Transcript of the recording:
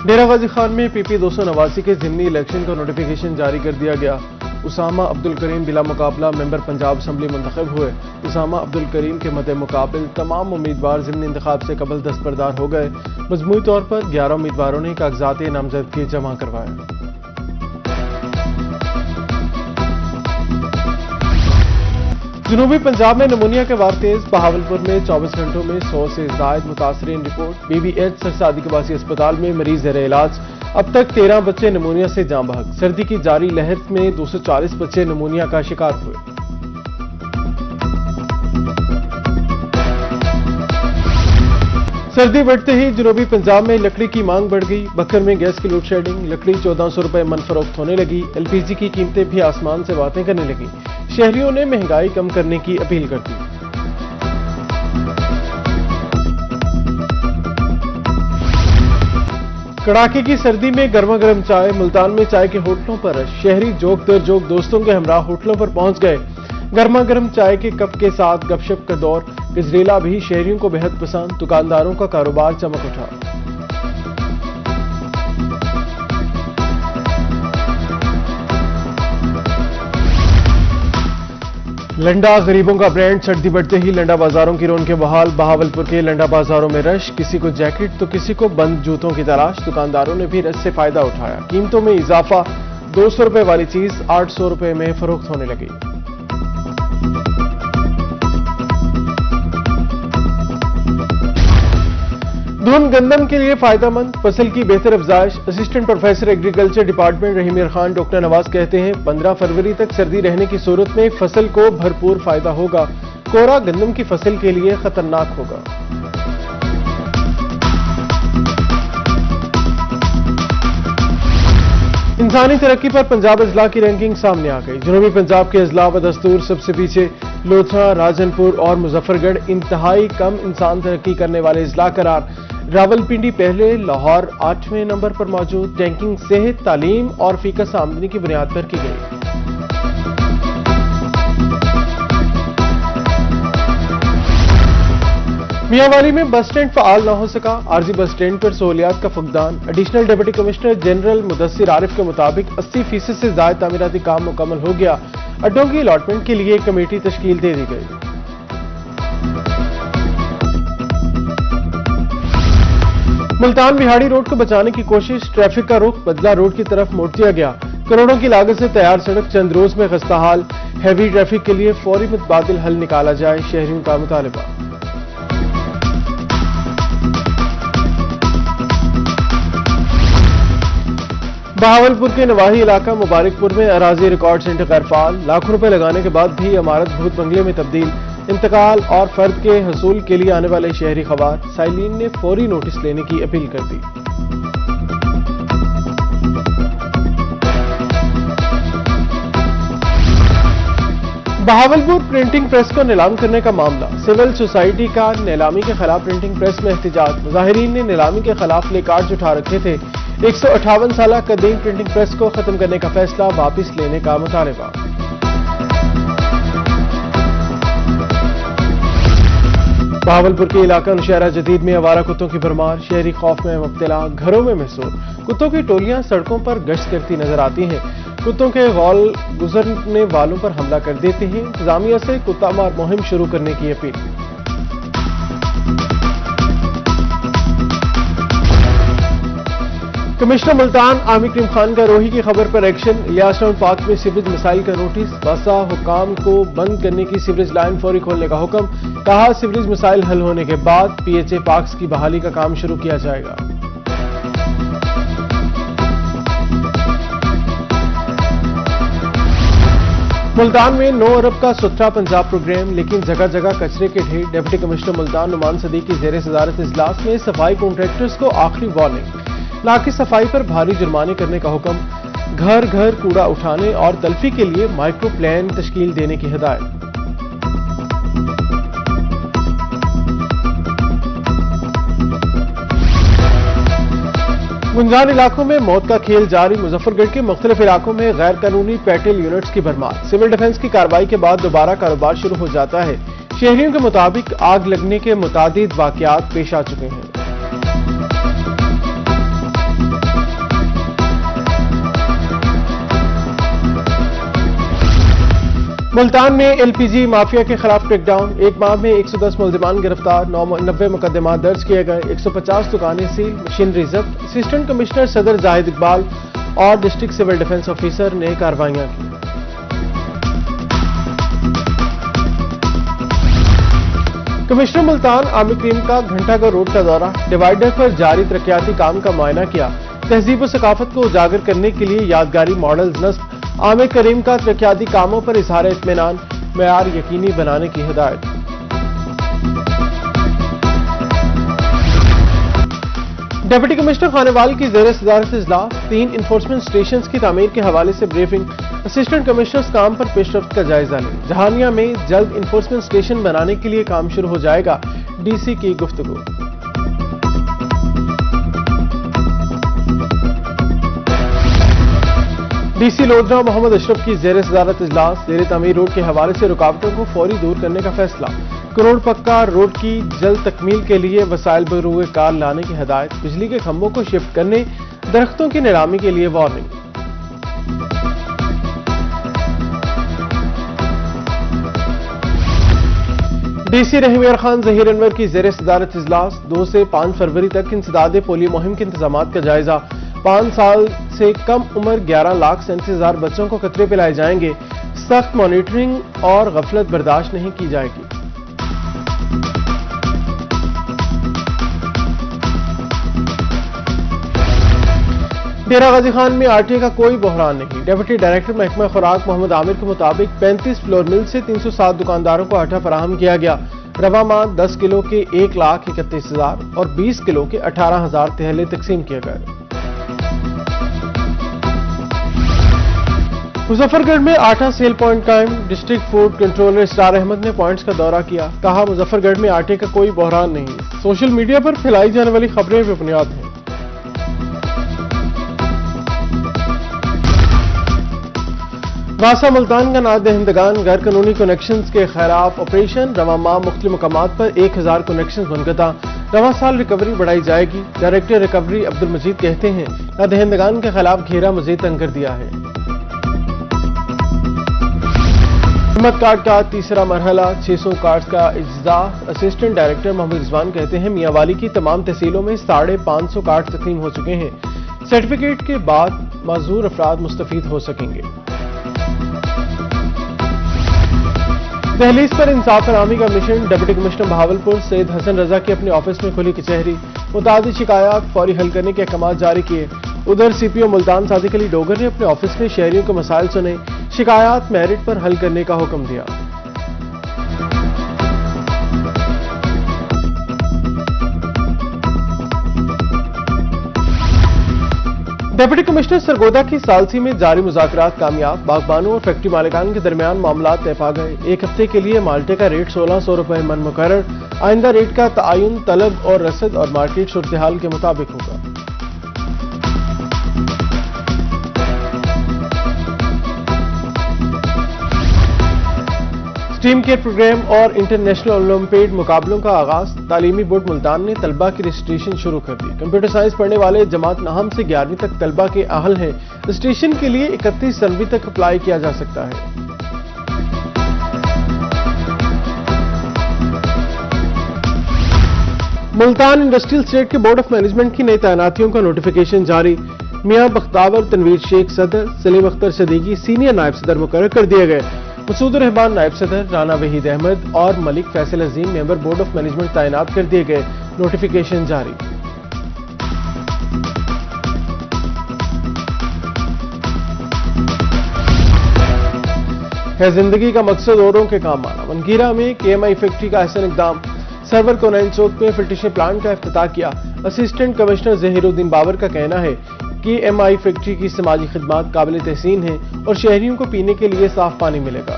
डेरा गाजी खान में PP 289 के ज़िमनी election का नोटिफिकेशन जारी कर दिया गया। उसामा अब्दुल करीम बिला मुकाबला मेंबर पंजाब असम्बली मुंतखब हुए। उसामा अब्दुल करीम के मद्दे मुकाबिल तमाम उम्मीदवार ज़िमनी इंतखाब से कबल दस्तबरदार हो गए। मजमूई तौर पर 11 उम्मीदवारों ने कागजात नामजदगी जमा करवाए। जनूबी पंजाब में नमूनिया के वार तेज। बहावलपुर में 24 घंटों में 100 से जायद मुतासरीन रिपोर्ट। BBH सरसादी कबासी अस्पताल में मरीज ज़ेर इलाज। अब तक 13 बच्चे नमूनिया से जाँ बहक। सर्दी की जारी लहर में 240 बच्चे नमूनिया का शिकार हुए। सर्दी बढ़ते ही जनूबी पंजाब में लकड़ी की मांग बढ़ गई। बकर में गैस की लोड शेडिंग, लकड़ी 1400 रुपए मन फरोख्त होने लगी। LPG की कीमतें भी आसमान से बातें करने लगी। शहरियों ने महंगाई कम करने की अपील कर दी। कड़ाके की सर्दी में गर्मा गर्म चाय। मुल्तान में चाय के होटलों पर रश। शहरी जोक दर जोक दोस्तों के हमरा होटलों पर पहुंच गए। गर्मा गर्म चाय के कप के साथ गपशप का दौर। गजरेला भी शहरियों को बेहद पसंद। दुकानदारों का कारोबार चमक उठा। लंडा गरीबों का ब्रांड। सर्दी बढ़ते ही लंडा बाजारों की रौनकें बहाल। बहावलपुर के लंडा बाजारों में रश। किसी को जैकेट तो किसी को बंद जूतों की तलाश। दुकानदारों ने भी रश से फायदा उठाया। कीमतों में इजाफा। 200 रुपए वाली चीज 800 रुपए में फरोख्त होने लगी। धुन गंदम के लिए फायदेमंद। फसल की बेहतर अफजाइश। असिस्टेंट प्रोफेसर एग्रीकल्चर डिपार्टमेंट रहीम खान डॉक्टर नवाज कहते हैं 15 फरवरी तक सर्दी रहने की सूरत में फसल को भरपूर फायदा होगा। कोहरा गंदम की फसल के लिए खतरनाक होगा। इंसानी तरक्की पर पंजाब अजला की रैंकिंग सामने आ गई। जनूबी पंजाब के अजला बदस्तूर सबसे पीछे। लोथरा, राजनपुर और मुजफ्फरगढ़ इंतहाई कम इंसान तरक्की करने वाले अजला करार। रावलपिंडी पहले, लाहौर 8वें नंबर पर मौजूद। रैंकिंग सेहत, तालीम और फीकस आमदनी की बुनियाद पर की गई। मियांवाली में बस स्टैंड फाल न हो सका। आरजी बस स्टैंड पर सहूलियात का फुकदान। Additional deputy commissioner general Mudassir Arif के मुताबिक 80% से ज्यादा तामीराती काम मुकम्मल हो गया। अड्डों की अलॉटमेंट के लिए कमेटी तश्कील दे दी गई। मुल्तान बिहाड़ी रोड को बचाने की कोशिश। ट्रैफिक का रुख बदला रोड की तरफ मोड़ दिया गया। करोड़ों की लागत से तैयार सड़क चंद रोज में खस्ताहाल। हैवी ट्रैफिक के लिए फौरी मुतबादिल हल निकाला जाए, शहरियों का मुतालबा। बहावलपुर के नवाही इलाका मुबारकपुर में अराजी रिकॉर्ड सेंटर गैरफाल। लाखों रुपए लगाने के बाद भी इमारत भूत बंगले में तब्दील। इंतकाल और फर्द के हसूल के लिए आने वाले शहरी खवार। साइलिन ने फौरी नोटिस लेने की अपील कर दी। बहावलपुर प्रिंटिंग प्रेस को नीलाम करने का मामला। सिविल सोसाइटी का नीलामी के खिलाफ प्रिंटिंग प्रेस में एहतजाज। मुजाहिरीन ने नीलामी के खिलाफ प्ले कार्ड उठा रखे थे। 158 साल कदीम प्रिंटिंग प्रेस को खत्म करने का फैसला वापस लेने का मुतालबा। बहावलपुर के इलाका नौशहरा जदीद में आवारा कुत्तों की भरमार। शहरी खौफ में मुब्तला, घरों में महसूर। कुत्तों की टोलियां सड़कों पर गश्त करती नजर आती हैं। कुत्तों के गौल गुजरने वालों पर हमला कर देते हैं। इंतजामिया से कुत्ता मार मुहिम शुरू करने की अपील। कमिश्नर मुल्तान आमिर करीम खान का रोही की खबर पर एक्शन। इलियास टाउन पार्क में सीवरेज मिसाइल का नोटिस। बासा हुकाम को बंद करने की सीवरेज लाइन फौरी खोलने का हुक्म। कहा सीवरेज मिसाइल हल होने के बाद PHA पार्क्स की बहाली का काम शुरू किया जाएगा। मुल्तान में 9 अरब का सुथरा पंजाब प्रोग्राम, लेकिन जगह जगह कचरे के ढेर। डिप्टी कमिश्नर मुल्तान नुमान सदीक की ज़ेर सदारत इजलास में सफाई कॉन्ट्रैक्टर्स को आखिरी वार्निंग। नाकी सफाई पर भारी जुर्माने करने का हुक्म। घर घर कूड़ा उठाने और तल्फी के लिए माइक्रो प्लान तश्कील देने की हिदायत। गुंजान इलाकों में मौत का खेल जारी। मुजफ्फरगढ़ के मुख्तलिफ इलाकों में गैर कानूनी पेट्रोल यूनिट्स की भरमार। सिविल डिफेंस की कार्रवाई के बाद दोबारा कारोबार शुरू हो जाता है। शहरियों के मुताबिक आग लगने के मुतादिद वाकयात पेश आ चुके हैं। ملتان میں LPG مافیا کے خلاف کریک ڈاؤن، ایک ماہ میں 110 ملزمان گرفتار، 90 مقدمات درج کیے گئے، 150 دکانیں سیل، مشینری ضبط۔ اسسٹنٹ کمشنر صدر زاہد اقبال اور ڈسٹرکٹ سول ڈیفنس آفیسر نے کارروائیاں کی۔ کمشنر ملتان عامر کریم کا گھنٹہ گھر روڈ کا دورہ، ڈیوائیڈر پر جاری ترقیاتی کام کا معائنہ کیا، تہذیب و ثقافت کو اجاگر کرنے کے لیے یادگاری ماڈلز نصب، عامر کریم کا ترقیاتی کاموں پر اظہار اطمینان، معیار یقینی بنانے کی ہدایت۔ ڈپٹی کمشنر خانیوال کی زیر صدارت اجلاس، 3 انفورسمنٹ اسٹیشنز کی تعمیر کے حوالے سے بریفنگ، اسسٹنٹ کمشنرز کام پر پیش رفت کا جائزہ لیں۔ جہانیہ میں جلد انفورسمنٹ اسٹیشن بنانے کے لیے کام شروع ہو جائے گا، DC کی گفتگو۔ DC لودھرا محمد اشرف کی زیر صدارت اجلاس، زیر تعمیر روڈ کے حوالے سے رکاوٹوں کو فوری دور کرنے کا فیصلہ، کروڑ پکا روڈ کی جلد تکمیل کے لیے وسائل بروئے کار لانے کی ہدایت، بجلی کے کھمبوں کو شفٹ کرنے، درختوں کی نیلامی کے لیے وارننگ۔ DC رحیم خان ظہیر انور کی زیر صدارت اجلاس، 2 سے 5 فروری تک انسداد پولیو مہم کے انتظامات کا جائزہ، 5 سال سے کم عمر 11,37,000 بچوں کو قطرے پلائے جائیں گے، سخت مانیٹرنگ اور غفلت برداشت نہیں کی جائے گی۔ ڈیرہ غازی خان میں RTA کا کوئی بحران نہیں، ڈپٹی ڈائریکٹر محکمہ خوراک محمد عامر کے مطابق 35 فلور مل سے 307 دکانداروں کو آٹا فراہم کیا گیا، رواں ماہ 10 کلو کے 1,31,000 اور 20 کلو کے 18,000 تھیلے تقسیم کیے گئے۔ مظفر گڑھ میں آٹا سیل پوائنٹ قائم، ڈسٹرکٹ فوڈ کنٹرولر اسرار احمد نے پوائنٹس کا دورہ کیا، کہا مظفر گڑھ میں آٹے کا کوئی بحران نہیں، سوشل میڈیا پر پھیلائی جانے والی خبریں بے بنیاد ہیں۔ واسا ملتان کا نادہندگان غیر قانونی کنیکشنز کے خلاف آپریشن، رواں ماہ مختلف مقامات پر 1,000 کنیکشنز منقطع، رواں سال ریکوری بڑھائی جائے گی، ڈائریکٹر ریکوری عبدالمجید کہتے ہیں نادہندگان کے خلاف گھیرا مزید تنگ کر دیا ہے۔ ہمت کارڈ کا تیسرا مرحلہ، 600 کارڈز کا اجزاء، اسسٹنٹ ڈائریکٹر محمد رضوان کہتے ہیں میاں والی کی تمام تحصیلوں میں 550 کارڈ تقسیم ہو چکے ہیں، سرٹیفکیٹ کے بعد معذور افراد مستفید ہو سکیں گے۔ دہلیز پر انصاف فراہمی کا مشن، ڈپٹی کمشنر بہاولپور سید حسن رضا کی اپنے آفس میں کھلی کچہری، متعدد شکایات فوری حل کرنے کے احکامات جاری کیے۔ ادھر CPO ملتان صادق علی ڈوگر نے اپنے آفس میں شہریوں کے مسائل سنے، شکایات میرٹ پر حل کرنے کا حکم دیا۔ ڈپٹی کمشنر سرگودا کی ثالثی میں جاری مذاکرات کامیاب، باغبانوں اور فیکٹری مالکان کے درمیان معاملات طے پا گئے، 1 ہفتے کے لیے مالٹے کا ریٹ 1,600 روپے من مقرر، آئندہ ریٹ کا تعین طلب اور رسد اور مارکیٹ صورتحال کے مطابق ہوگا۔ اسٹیم کیئر پروگرام اور انٹرنیشنل اولمپیڈ مقابلوں کا آغاز، تعلیمی بورڈ ملتان نے طلبہ کی رجسٹریشن شروع کر دی، کمپیوٹر سائنس پڑھنے والے جماعت نہم سے 11ویں تک طلبہ کے اہل ہیں، رجسٹریشن کے لیے 31 جنوری تک اپلائی کیا جا سکتا ہے۔ ملتان انڈسٹریل اسٹیٹ کے بورڈ آف مینجمنٹ کی نئی تعیناتیوں کا نوٹیفیکیشن جاری، میاں بختاور تنویر شیخ صدر، سلیم اختر صدیقی سینئر نائب صدر مقرر کر دیے گئے، مسعود الرحمان نائب صدر، رانا وحید احمد اور ملک فیصل عظیم ممبر بورڈ آف مینجمنٹ تعینات کر دیے گئے، نوٹیفیکیشن جاری۔ ہے زندگی کا مقصد اوروں کے کام آنا، ونگیرہ میں KMI فیکٹری کا احسن اقدام، سرور کونین چوک میں فلٹریشن پلانٹ کا افتتاح کیا، اسسٹنٹ کمشنر ظہیر الدین بابر کا کہنا ہے کہ MI فیکٹری کی سماجی خدمات قابل تحسین ہیں اور شہریوں کو پینے کے لیے صاف پانی ملے گا۔